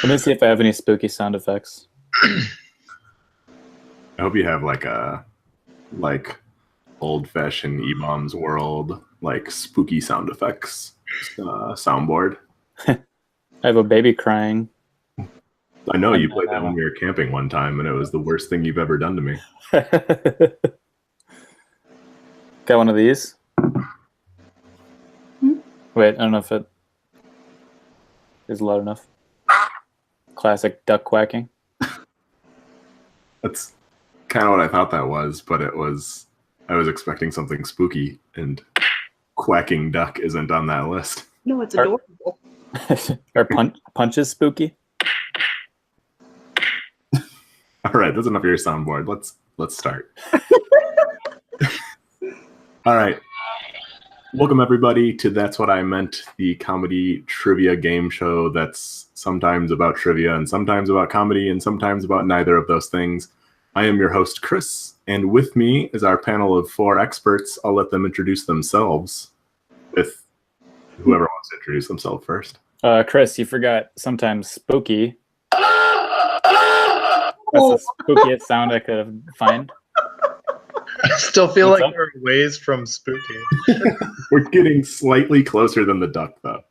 Let me see if I have any spooky sound effects. I hope you have like old-fashioned E-Bombs World, like spooky sound effects soundboard. I have a baby crying. I know you played that when we were camping one time, and it was the worst thing you've ever done to me. Got one of these? Wait, I don't know if it is loud enough. Classic duck quacking. That's kind of what I thought that was, but I was expecting something spooky, and quacking duck isn't on that list. No, it's adorable. Are punches spooky? All right, that's enough of your soundboard. Let's start. All right. Welcome, everybody, to That's What I Meant, the comedy trivia game show that's sometimes about trivia and sometimes about comedy and sometimes about neither of those things. I am your host, Chris, and with me is our panel of 4 experts. I'll let them introduce themselves, if whoever wants to introduce themselves first. Chris, you forgot sometimes spooky. That's the spookiest sound I could find. I still feel like we're ways from spooky. We're getting slightly closer than the duck, though.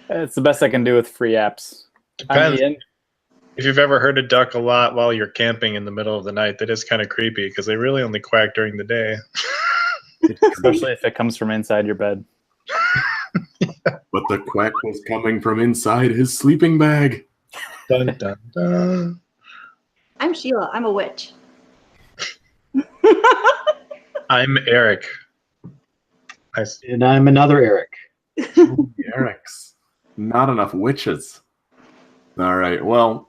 It's the best I can do with free apps. Depends. If you've ever heard a duck a lot while you're camping in the middle of the night, that is kind of creepy because they really only quack during the day. Especially if it comes from inside your bed. But the quack was coming from inside his sleeping bag. Dun, dun, dun. I'm Sheila. I'm a witch. I'm Eric. And I'm another Eric. Ooh, Eric's. Not enough witches. All right, well,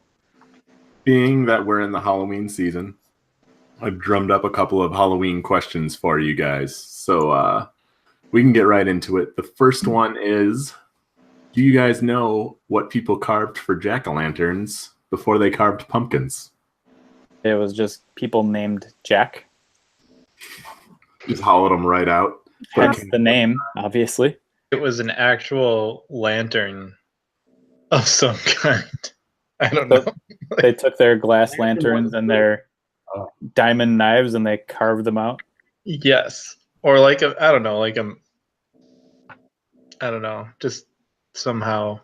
being that we're in the Halloween season, I've drummed up a couple of Halloween questions for you guys. So we can get right into it. The first one is, do you guys know what people carved for jack-o'-lanterns before they carved pumpkins? It was just people named Jack. Just hollowed them right out. That's the name, obviously. It was an actual lantern of some kind. I don't know. They took their glass lanterns and their diamond knives and they carved them out. Yes. Or like I don't know, just somehow.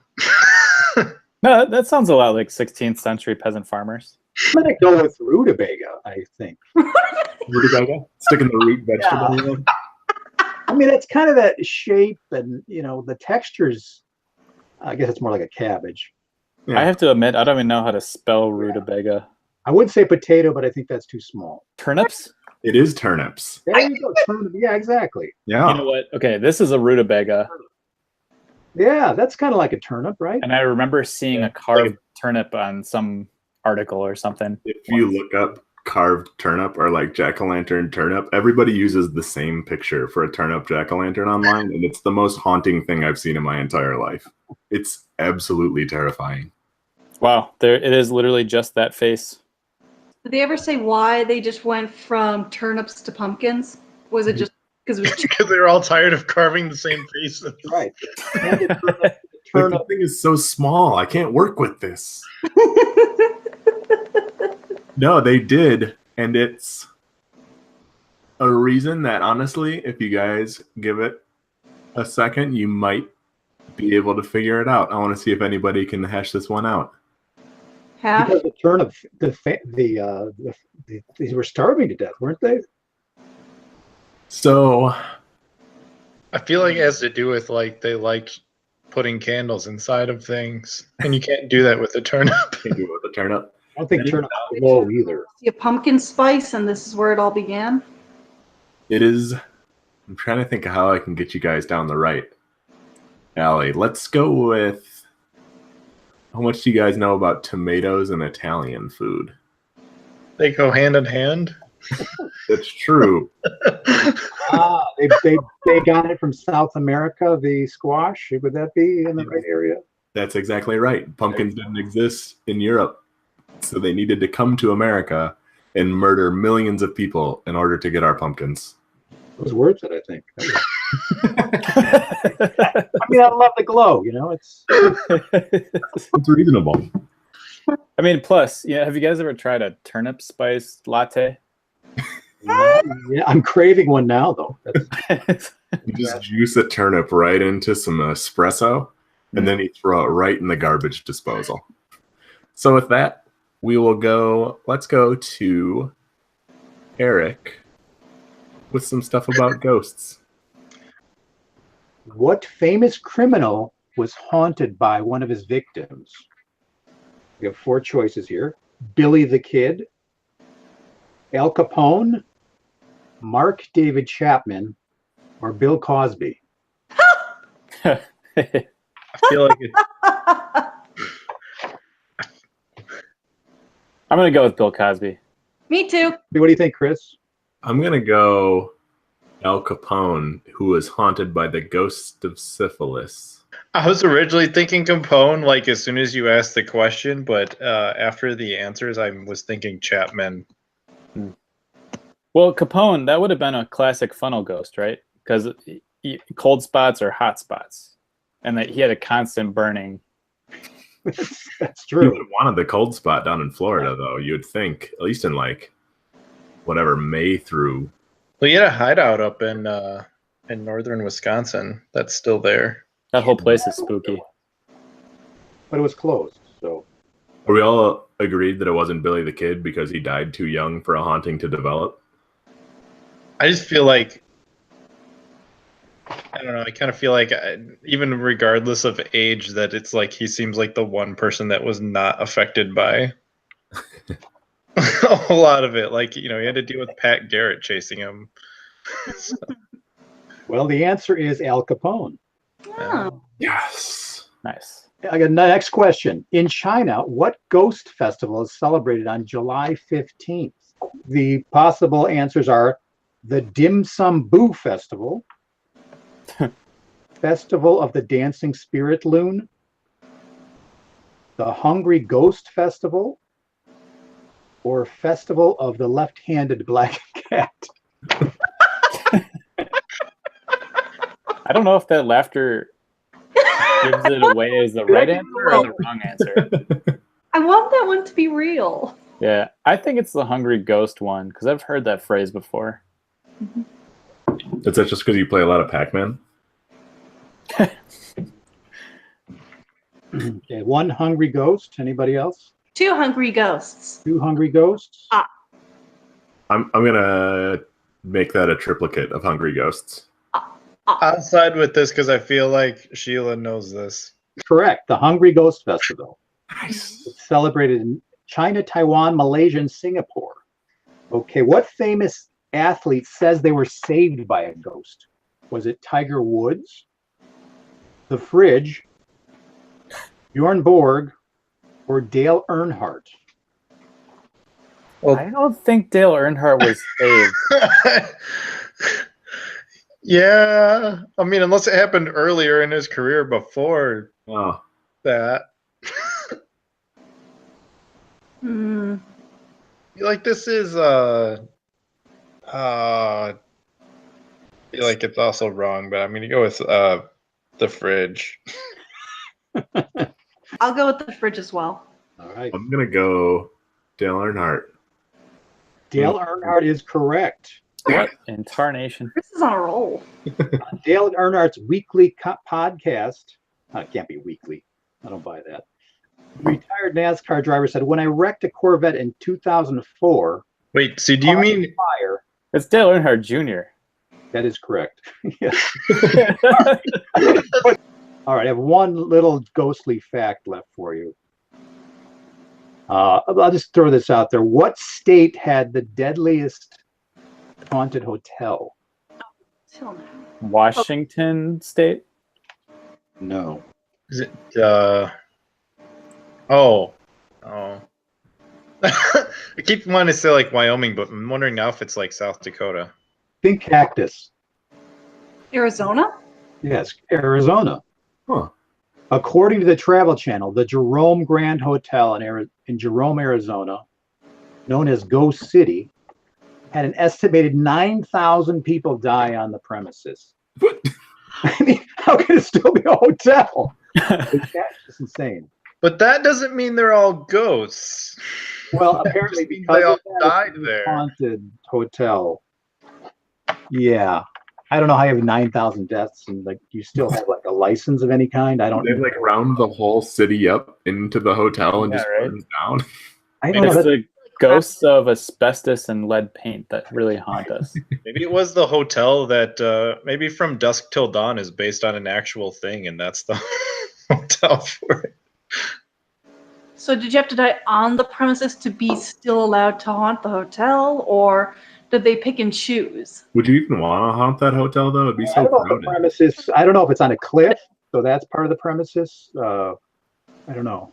No, that sounds a lot like 16th century peasant farmers. I'm going to go with rutabaga, I think. Rutabaga? Sticking the root vegetable in. I mean, it's kind of that shape and, the textures. I guess it's more like a cabbage. Yeah. I have to admit, I don't even know how to spell rutabaga. I would say potato, but I think that's too small. Turnips? It is turnips. There you go. Turnip. Yeah, exactly. Yeah. You know what? Okay, this is a rutabaga. Yeah, that's kind of like a turnip, right? And I remember seeing a carved turnip on some article or something. If you look up carved turnip or like jack-o'-lantern turnip, everybody uses the same picture for a turnip jack-o'-lantern online, and it's the most haunting thing I've seen in my entire life. It's absolutely terrifying. Wow, it is literally just that face. Did they ever say why they just went from turnips to pumpkins? Was it just because it was Because they were all tired of carving the same faces. Right. The thing is so small. I can't work with this. No, they did. And it's a reason that, honestly, if you guys give it a second, you might be able to figure it out. I want to see if anybody can hash this one out. half? Because the turnip, these were starving to death, weren't they? So I feel like it has to do with they like putting candles inside of things, and you can't do that with a turnip. can't do it with a turnip. I don't think turnip low either. See a pumpkin spice, and this is where it all began. It is. I'm trying to think of how I can get you guys down the right alley. Let's go with, how much do you guys know about tomatoes and Italian food? They go hand in hand. That's true. They got it from South America, the squash. Would that be in the right area? That's exactly right. Pumpkins didn't exist in Europe, so they needed to come to America and murder millions of people in order to get our pumpkins. It was worth it, I think. I mean, I love the glow. It's It's reasonable. I mean, plus, yeah. Have you guys ever tried a turnip spice latte? Yeah, I'm craving one now, though. You just juice a turnip right into some espresso, and then you throw it right in the garbage disposal. So with that, let's go to Eric with some stuff about ghosts. What famous criminal was haunted by one of his victims? We have 4 choices here. Billy the Kid, Al Capone, Mark David Chapman, or Bill Cosby. I feel like it's I'm gonna go with Bill Cosby. Me too. What do you think, Chris? I'm going to go Al Capone, who was haunted by the ghost of syphilis. I was originally thinking Capone, like as soon as you asked the question, but after the answers, I was thinking Chapman. Well, Capone, that would have been a classic funnel ghost, right? Because cold spots are hot spots, and that he had a constant burning. That's You true. would have wanted the cold spot down in Florida, though. You'd think, at least in like whatever May through. Well, he had a hideout up in northern Wisconsin. That's still there. That whole place is spooky. But it was closed, so. Were we all agreed that it wasn't Billy the Kid because he died too young for a haunting to develop? I just feel like, I don't know, I kind of feel like even regardless of age, that it's like he seems like the one person that was not affected by a whole lot of it. Like, you know, he had to deal with Pat Garrett chasing him. Well, the answer is Al Capone. Oh. Yes. Nice. I got the next question. In China, what ghost festival is celebrated on July 15th? The possible answers are the Dim Sum Boo Festival, Festival of the Dancing Spirit Loon, the Hungry Ghost Festival, or Festival of the Left-Handed Black Cat. I don't know if that laughter gives it away as the right answer or the wrong answer. I want that one to be real. Yeah, I think it's the hungry ghost one because I've heard that phrase before. Is that just because you play a lot of Pac-Man? Okay, 1 hungry ghost. Anybody else? 2 hungry ghosts. 2 hungry ghosts. I'm gonna make that a triplicate of hungry ghosts. I'll side with this because I feel like Sheila knows this. Correct. The Hungry Ghost Festival. Nice. It's celebrated in China, Taiwan, Malaysia, and Singapore. Okay, what famous athlete says they were saved by a ghost? Was it Tiger Woods, The Fridge, Bjorn Borg, or Dale Earnhardt? I don't think Dale Earnhardt was saved. Yeah, I mean, unless it happened earlier in his career before Oh, that. Like this is I feel like it's also wrong, but I'm gonna go with The Fridge. I'll go with The Fridge as well. All right. I'm gonna go Dale Earnhardt. Dale Earnhardt is correct. What in tarnation? Chris is on a roll. Dale Earnhardt's weekly podcast. It can't be weekly. I don't buy that. Retired NASCAR driver said, "When I wrecked a Corvette in 2004, Wait, so do you mean fire." It's Dale Earnhardt Jr. That is correct. Yes. All right, I have one little ghostly fact left for you. I'll just throw this out there. What state had the deadliest haunted hotel? Till now. Washington State? No. is it oh. I keep wanting to say like Wyoming, but I'm wondering now if it's like South Dakota. Think cactus. Arizona? Yes, Arizona. Huh. According to the Travel Channel, the Jerome Grand Hotel in Jerome, Arizona, known as Ghost City, had an estimated 9,000 people die on the premises. What? I mean, how can it still be a hotel? It's insane. But that doesn't mean they're all ghosts. Well, That apparently just means because they all of that, died it's a there. haunted hotel. Yeah. I don't know how you have 9,000 deaths and like you still have like a license of any kind. I don't They like round the whole city up into the hotel and Yeah, just right. burn it down. I don't know. It's That, the ghosts of asbestos and lead paint that really haunt us. Maybe it was the hotel that maybe From Dusk Till Dawn is based on an actual thing, and that's the hotel for it. So did you have to die on the premises to be still allowed to haunt the hotel, or did they pick and choose? Would you even want to haunt that hotel though? It'd be I so don't know if the crowded. premises, I don't know if it's on a cliff, so that's part of the premises. I don't know.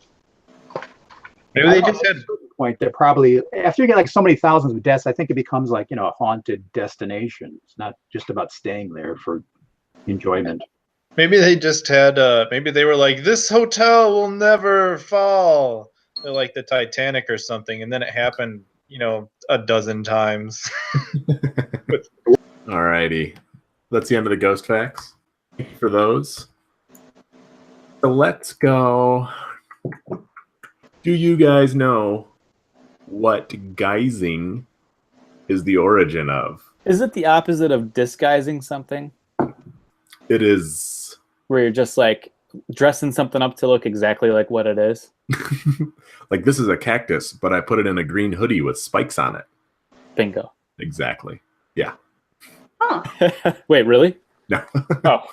Maybe I they don't know, just at had a certain point, they're probably, after you get like so many thousands of deaths, I think it becomes like, a haunted destination. It's not just about staying there for enjoyment. maybe they just had maybe they were like, this hotel will never fall. They're like the Titanic or something, and then it happened, a dozen times. Alrighty. That's the end of the ghost facts. Thank you for those. So let's go. Do you guys know what guising is the origin of? Is it the opposite of disguising something? It is Where you're just like dressing something up to look exactly like what it is? like this is a cactus, but I put it in a green hoodie with spikes on it. Bingo. Exactly. Yeah. Huh. Wait, really? No. Oh.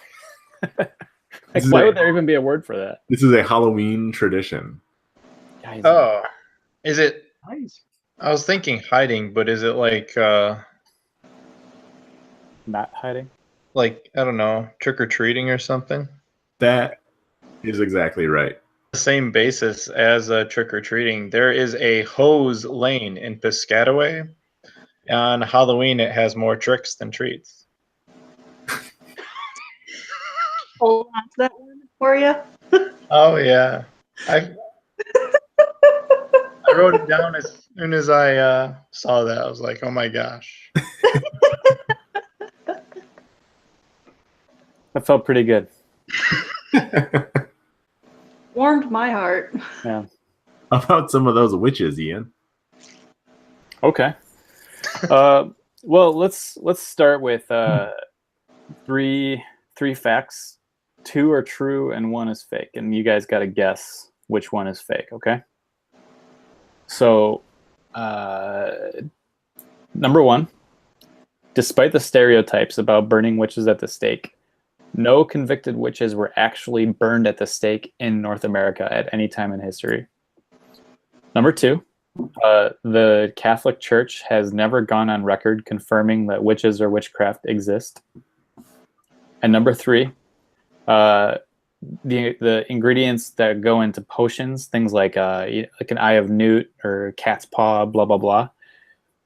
This is Why a- would there even be a word for that? This is a Halloween tradition. Guys, Oh, is it? Nice. I was thinking hiding, but is it like not hiding. I don't know, trick or treating or something? That is exactly right. The same basis as trick or treating. There is a hose lane in Piscataway. On Halloween, it has more tricks than treats. Hold on to that one for you. Oh yeah, I wrote it down as soon as I saw that. I was like, oh my gosh. That felt pretty good. Warmed my heart. Yeah. How about some of those witches, Ian? Okay. Well, let's start with three facts. 2 are true and 1 is fake, and you guys got to guess which one is fake. Okay. So, number 1, despite the stereotypes about burning witches at the stake, no convicted witches were actually burned at the stake in North America at any time in history. Number 2, the Catholic Church has never gone on record confirming that witches or witchcraft exist. And number 3, the ingredients that go into potions, things like an eye of newt or cat's paw, blah blah blah,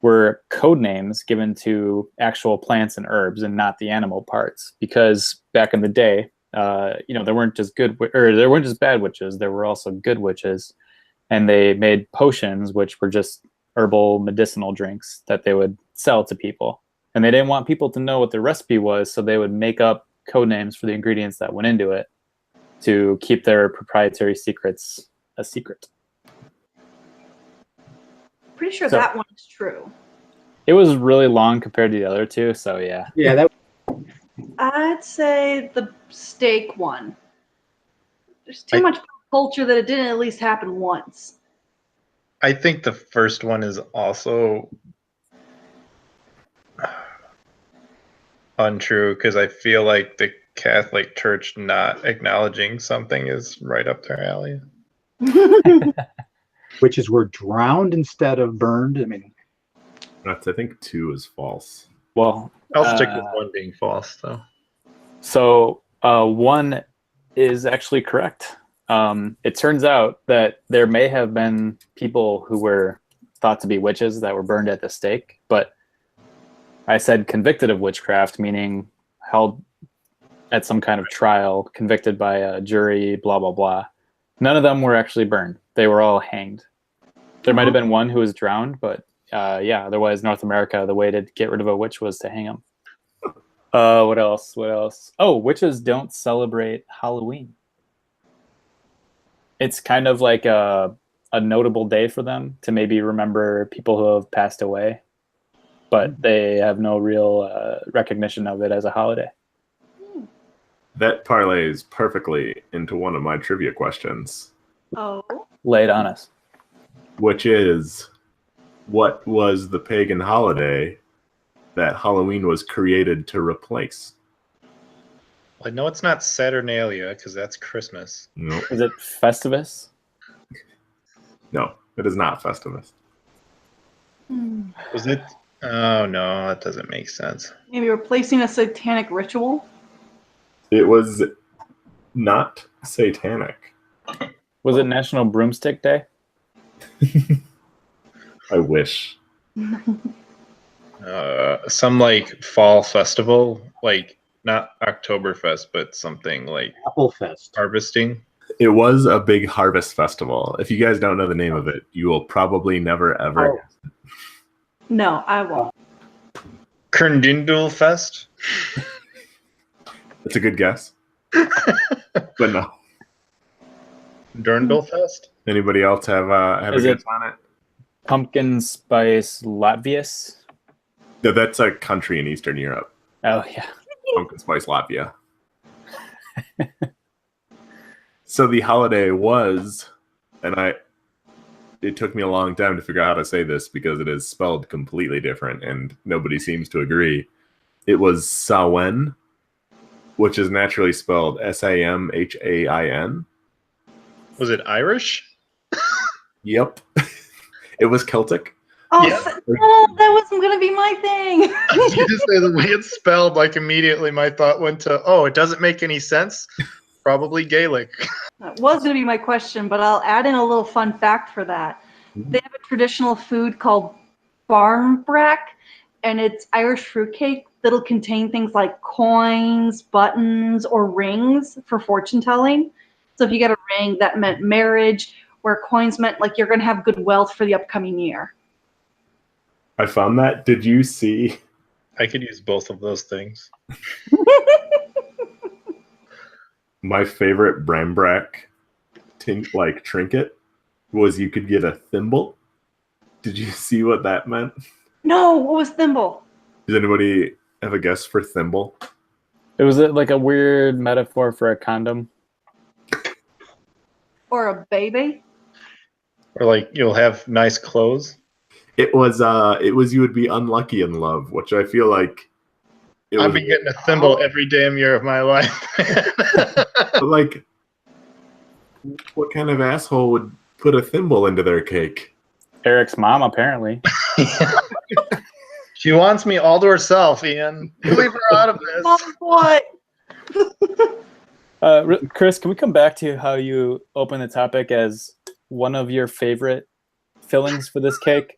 were code names given to actual plants and herbs and not the animal parts. Because back in the day, there weren't just there weren't just bad witches. There were also good witches. And they made potions, which were just herbal medicinal drinks that they would sell to people. And they didn't want people to know what the recipe was, so they would make up code names for the ingredients that went into it to keep their proprietary secrets a secret. Pretty sure So- that one is true. It was really long compared to the other two, so yeah. Yeah, that I'd say the steak one. There's too I- much culture that it didn't at least happen once. I think the first one is also untrue because I feel like the Catholic Church not acknowledging something is right up their alley. witches were drowned instead of burned. I mean, I think 2 is false. Well, I'll stick with one being false, though. so 1 is actually correct. It turns out that there may have been people who were thought to be witches that were burned at the stake, but I said convicted of witchcraft, meaning held at some kind of trial, convicted by a jury, blah, blah, blah. None of them were actually burned. They were all hanged. There might have been one who was drowned, but otherwise North America, the way to get rid of a witch was to hang them. What else? Oh, witches don't celebrate Halloween. It's kind of like a notable day for them to maybe remember people who have passed away, but they have no real recognition of it as a holiday. That parlays perfectly into one of my trivia questions, Oh. Lay it on us. which is, what was the pagan holiday that Halloween was created to replace? I know it's not Saturnalia because that's Christmas. No, Is it Festivus? no, it is not Festivus. Was it? Oh no, that doesn't make sense. Maybe replacing a satanic ritual? It was not satanic. Was it National Broomstick Day? I wish. Some like fall festival, like not Oktoberfest, but something like Applefest. harvesting. It was a big harvest festival. If you guys don't know the name of it, you will probably never ever. Oh. No, I won't. Kerndindel Fest. It's a good guess, but no. Durndal Fest. Anybody else have a Is guess it- on it? Pumpkin Spice Latvius? No, that's a country in Eastern Europe. Oh, yeah. Pumpkin Spice Latvia. So the holiday was, and it took me a long time to figure out how to say this because it is spelled completely different and nobody seems to agree. It was Samhain, which is naturally spelled Samhain. Was it Irish? Yep. It was Celtic. Oh, Yeah. no, that wasn't going to be my thing. You just say the way it's spelled, like immediately my thought went to, oh, it doesn't make any sense. Probably Gaelic. That was going to be my question, but I'll add in a little fun fact for that. They have a traditional food called Bran Brack, and it's Irish fruitcake that'll contain things like coins, buttons, or rings for fortune telling. So if you get a ring, that meant marriage, where coins meant like you're going to have good wealth for the upcoming year. I found that. Did you see? I could use both of those things. My favorite Bran Brack Tin trinket was you could get a thimble. Did you see what that meant? No, what was thimble? Does anybody have a guess for thimble? It was like a weird metaphor for a condom. Or a baby? Or like you'll have nice clothes. It was you would be unlucky in love, which I feel like it I've was been getting a thimble every damn year of my life. but, like, what kind of asshole would put a thimble into their cake? Eric's mom, apparently. She wants me all to herself, Ian. You leave her out of this. Mom, what? Chris, can we come back to how you open the topic as one of your favorite fillings for this cake?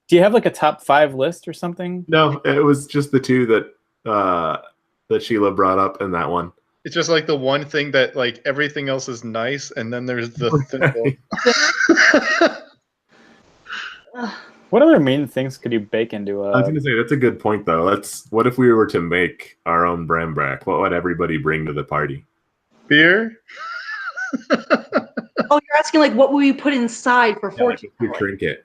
Do you have like a top 5 list or something? No, it was just the two that Sheila brought up in that one. It's just like the one thing that like everything else is nice, and then there's the thimble. What other mean things could you bake into I was a... gonna say that's a good point though. What if we were to make our own Bran Brack? What would everybody bring to the party? Beer? Oh, you're asking like what would we put inside for fortune Your telling? trinket.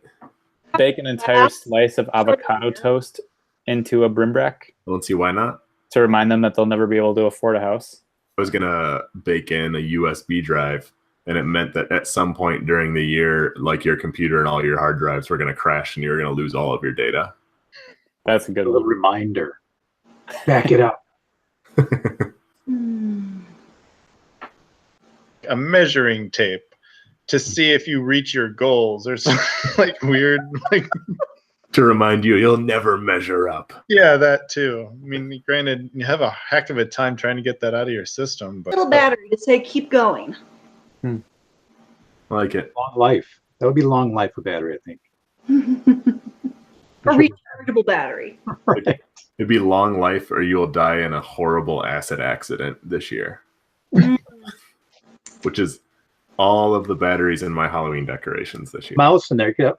bake an entire slice of avocado toast into a brimbrack I don't see why not. to remind them that they'll never be able to afford a house? I was gonna bake in a USB drive, and it meant that at some point during the year, like your computer and all your hard drives were gonna crash, and you were gonna lose all of your data. That's a good A little one. reminder. Back it up. Hmm. A measuring tape to see if you reach your goals or some like weird like To remind you, you'll never measure up. yeah, that too. I mean, granted, you have a heck of a time trying to get that out of your system, but Little battery to say keep going. I like it. Long life. That would be long life for battery, I think. A rechargeable battery. Right. It'd be long life, or you'll die in a horrible acid accident this year. Which is all of the batteries in my Halloween decorations this year. Mouse in there. You're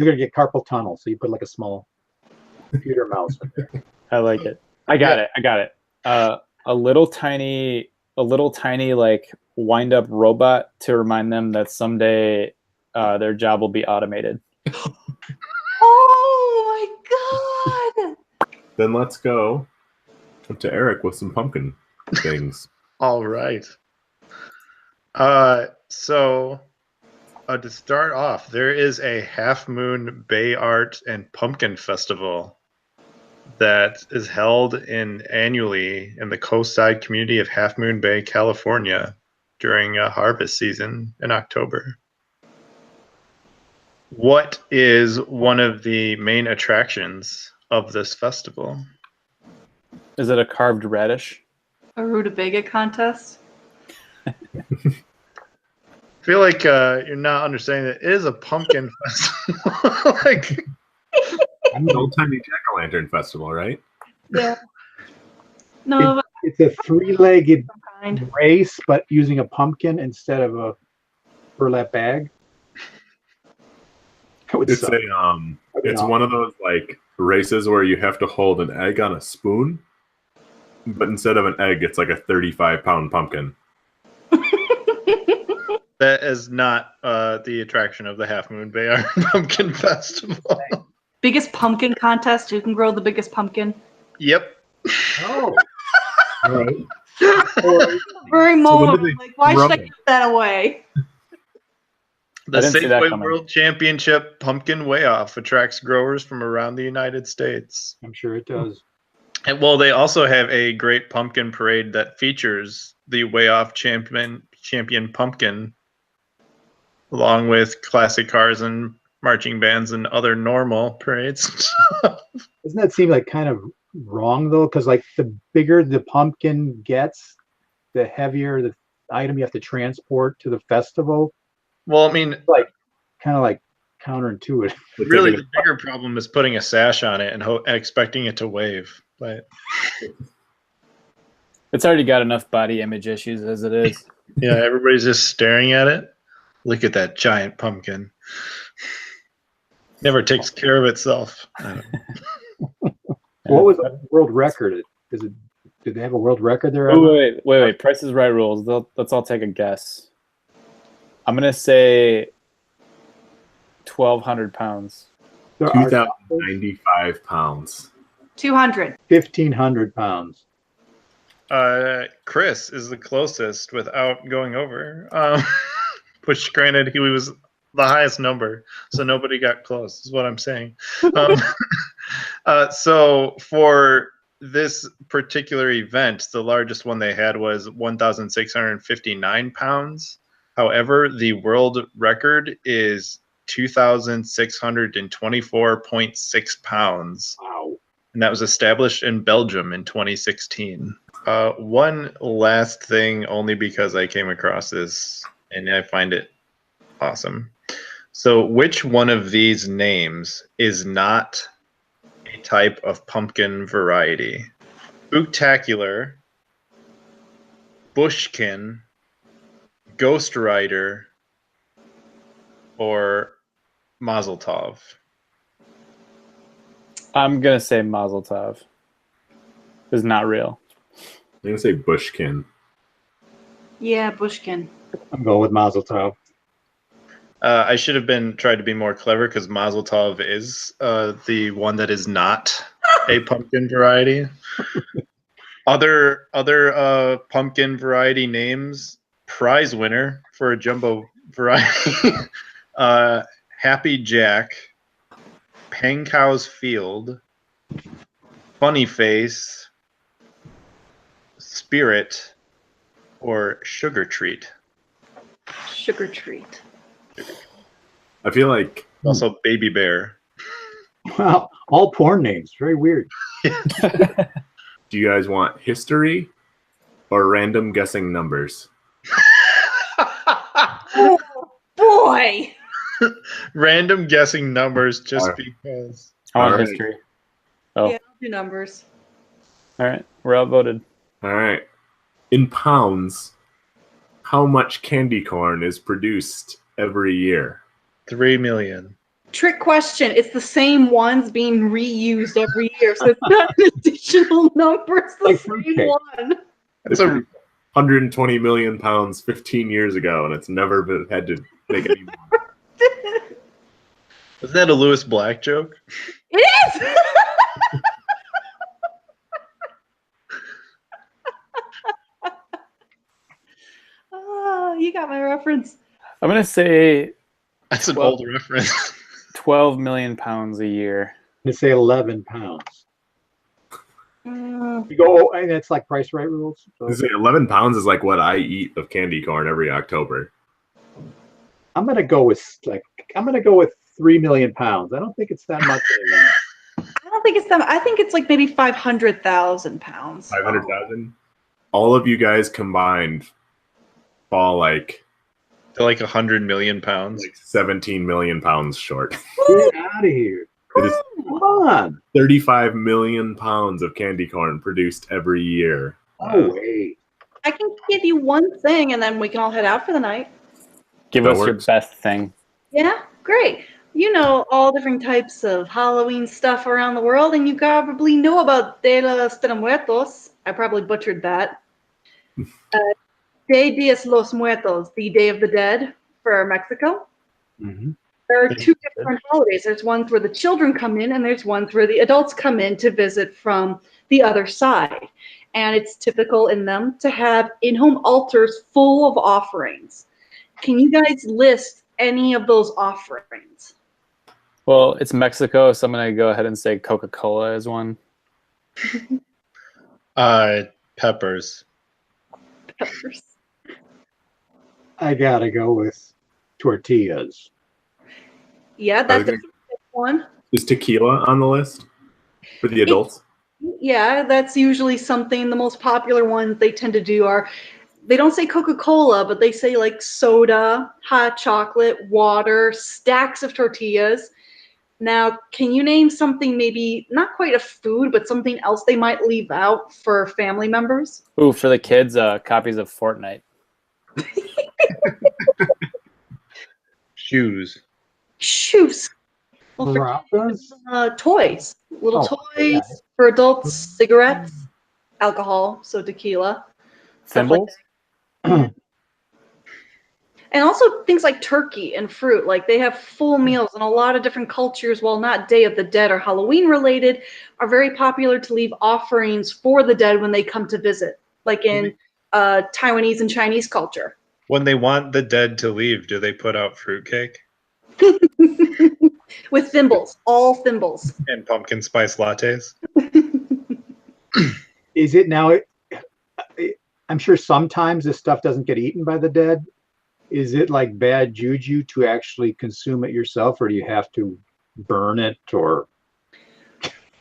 gonna get carpal tunnel, so you put like a small computer mouse in there. I like it. I got it. A little tiny like wind-up robot to remind them that someday their job will be automated. Oh my god! Then let's go up to Eric with some pumpkin things. All right. So to start off, there is a Half Moon Bay Art and Pumpkin Festival that is held annually in the coastside community of Half Moon Bay, California, during harvest season in October. What is one of the main attractions of this festival? Is it a carved radish? A rutabaga contest? I feel like you're not understanding that it is a pumpkin festival. Like, An old-timey jack-o'-lantern festival, right? Yeah. No, but It's a three-legged some kind. race, but using a pumpkin instead of a burlap bag. That would It's suck. it's one of those like races where you have to hold an egg on a spoon, but instead of an egg, it's like a 35-pound pumpkin. that is not the attraction of the Half Moon Bay Art and Pumpkin Festival. Biggest pumpkin contest. Who can grow the biggest pumpkin? Yep. Oh, All right. Very when moment. did they Like, why should I rub it? give that away? The I didn't see that Safeway coming. World Championship Pumpkin Weigh-Off attracts growers from around the United States. I'm sure it does. And well, they also have a great pumpkin parade that features the Weigh-Off champion pumpkin, along with classic cars and marching bands and other normal parades. Doesn't that seem like kind of wrong though? Because like the bigger the pumpkin gets, the heavier the item you have to transport to the festival. Well, I mean, Kind of like counterintuitive. really, the bigger problem is putting a sash on it and expecting it to wave. But It's already got enough body image issues as it is. yeah, everybody's just staring at it. Look at that giant pumpkin. Never takes care of itself. I don't know. What was the world record? Did they have a world record there? Wait. Price is Right rules. Let's all take a guess. I'm gonna say 1,200 pounds. There are 2,095 pounds. 200. 1,500 pounds. Chris is the closest without going over. Which, granted, he was the highest number, so nobody got close, is what I'm saying. So for this particular event, the largest one they had was 1,659 pounds. However, the world record is 2,624.6 pounds. Wow. And that was established in Belgium in 2016. One last thing, only because I came across this and I find it awesome. So which one of these names is not a type of pumpkin variety? Spooktacular, Bushkin, Ghost Rider, or Mazel Tov? I'm gonna say Mazel Tov. It's not real. I'm gonna say Bushkin. Yeah, Bushkin. I'm going with Mazel Tov. I should have tried to be more clever because Mazel Tov is the one that is not a pumpkin variety. Other pumpkin variety names: prize winner for a jumbo variety, Happy Jack, Pangcow's Field, Funny Face, Spirit, or Sugar Treat. Sugar treat. I feel like Also Baby Bear. Wow, all porn names. Very weird. do you guys want history or random guessing numbers? Oh, boy. Random guessing numbers just Alright. because. I want Alright. history. Oh, Yeah, I'll do numbers. all right. We're outvoted. All right. In pounds, how much candy corn is produced every year? 3 million. Trick question. It's the same ones being reused every year, so it's not an additional number. It's the Like same fruitcake. one. That's a 120 million pounds 15 years ago, and it's never had to make any more. Isn't that a Lewis Black joke? It is! Oh, you got my reference. I'm gonna say That's an 12 old reference. 12 million pounds a year. I'm gonna say 11 pounds. Mm, You go, and it's like price right rules. So I say 11 pounds is like what I eat of candy corn every October. I'm gonna go with 3 million pounds. I don't think it's that much anymore. I don't think it's that. I think it's like maybe 500,000 pounds. 500,000. All of you guys combined fall like They're like 100 million pounds. 17 million pounds short. Get out of here! It is Come on! 35 million pounds of candy corn produced every year. No way! I can give you one thing, and then we can all head out for the night. Give That us your works. best thing. Yeah, great. You know all different types of Halloween stuff around the world, and you probably know about De los Muertos. I probably butchered that. De Dios los Muertos, the Day of the Dead for Mexico. Mm-hmm. There are two different holidays. There's ones where the children come in, and there's ones where the adults come in to visit from the other side. And it's typical in them to have in-home altars full of offerings. Can you guys list any of those offerings? Well, it's Mexico, so I'm gonna go ahead and say Coca-Cola is one. Peppers. Peppers. I gotta go with tortillas. Yeah, that's the one. Is tequila on the list for the adults? Yeah, that's usually something. The most popular ones they tend to do are, they don't say Coca-Cola, but they say like soda, hot chocolate, water, stacks of tortillas. Now, can you name something, maybe not quite a food, but something else they might leave out for family members? Ooh, for the kids, copies of Fortnite. Shoes. Shoes. Well, for Rapas? toys. Little Oh, toys yeah. for adults, cigarettes, alcohol, so tequila. Stuff like Thimbles? And also things like turkey and fruit. Like they have full meals, and a lot of different cultures, while not Day of the Dead or Halloween related, are very popular to leave offerings for the dead when they come to visit, like in Taiwanese and Chinese culture. When they want the dead to leave, do they put out fruitcake With thimbles, all thimbles. and pumpkin spice lattes? Is it now? I'm sure sometimes this stuff doesn't get eaten by the dead. Is it like bad juju to actually consume it yourself, or do you have to burn it? Or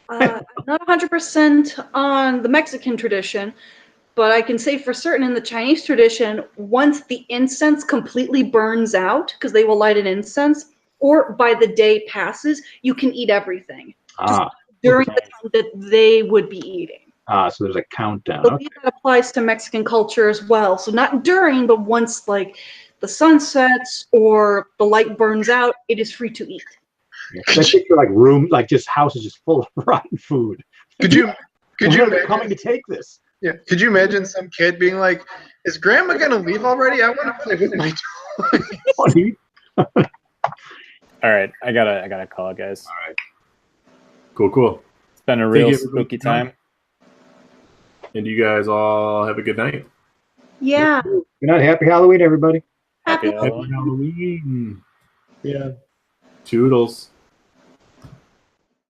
I'm not 100% on the Mexican tradition, but I can say for certain in the Chinese tradition, once the incense completely burns out, because they will light an incense, or by the day passes, you can eat everything during the time that they would be eating. So there's a countdown. I believe that applies to Mexican culture as well. So not during, but once like the sun sets or the light burns out, it is free to eat. Especially for like like just houses just full of rotten food. Could you They're coming to take this? Yeah. Could you imagine some kid being like, "Is Grandma gonna leave already? I want to play with my toys." All right, I gotta call it, guys. All right. Cool. It's been a real spooky time. And you guys all have a good night. Yeah. Good night. Happy Halloween, everybody. Happy Happy Halloween. Halloween. Yeah. Toodles.